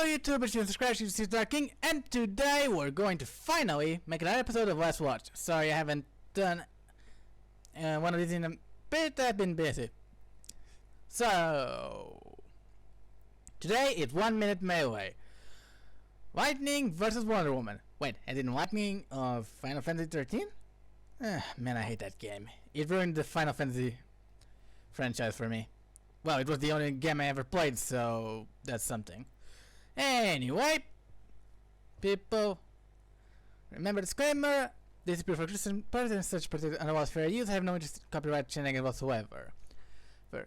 YouTubers, you subscribe to see Dark King, and today we're going to finally make another episode of Let's Watch. Sorry I haven't done one of these in a bit, I've been busy. So, today it's 1 minute melee. Lightning versus Wonder Woman. Wait, and in Lightning of Final Fantasy 13? Man, I hate that game. It ruined the Final Fantasy franchise for me. Well, it was the only game I ever played, so that's something. Anyway, people, remember disclaimer. This is pure for Christian purposes, such protected otherwise fair use. I have no interest in copyright shenanigans whatsoever.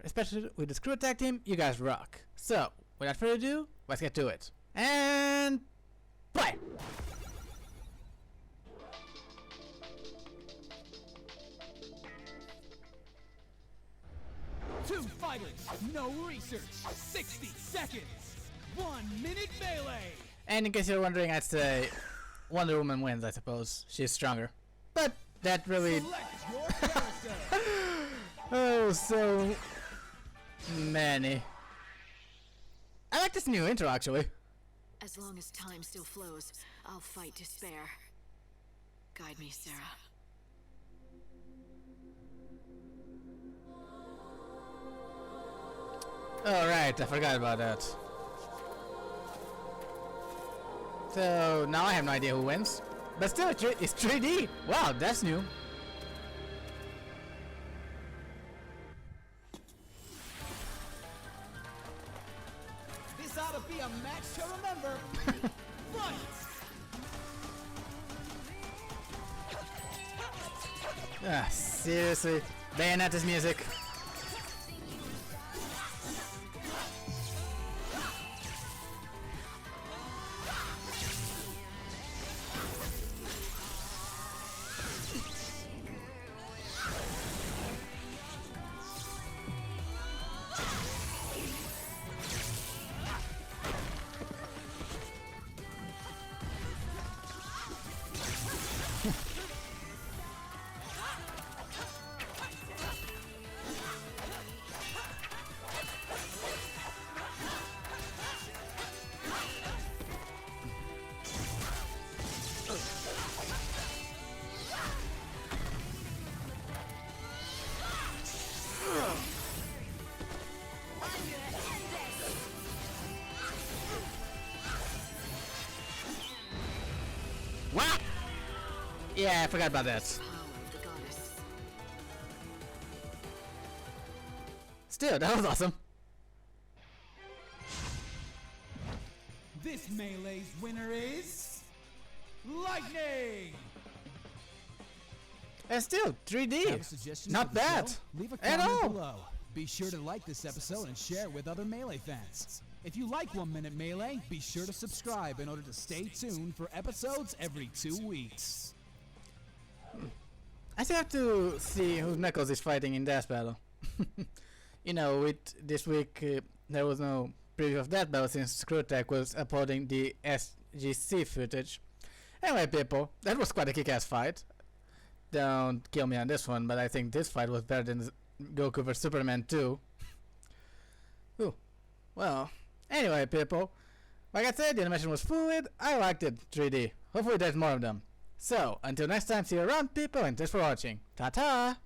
Especially with the Screw Attack team, you guys rock. So, without further ado, let's get to it. And play! Two fighters, no research, 60 seconds, 1 minute melee. And in case you're wondering, I'd say Wonder Woman wins, I suppose. She's stronger. But that really... Select your character. Oh, so many. I like this new intro, actually. As long as time still flows, I'll fight to spare. Guide me, Sarah. Alright, I forgot about that. So, now I have no idea who wins. But still, it's 3D! Wow, that's new. This ought to be a match to remember. Fight! Ah, seriously. Bayonetta's music. What? Yeah, I forgot about that. Power of the goddess. Still, that was awesome. This melee's winner is Lightning. And still, Have 3D. suggestions Not for the bad. show? Leave a At comment all. below. Be sure to like this episode and share it with other Melee fans. If you like 1 Minute Melee, be sure to subscribe in order to stay tuned for episodes every 2 weeks. I still have to see who Knuckles is fighting in Death Battle. You know, with this week there was no preview of that battle since Screw Attack was uploading the SGC footage. Anyway, people, that was quite a kick-ass fight. Don't kill me on this one, but I think this fight was better than Goku vs Superman 2. Ooh, well, anyway, people, like I said, the animation was fluid. I liked it 3D. Hopefully there's more of them. So, until next time, see you around, people, and thanks for watching. Ta-ta!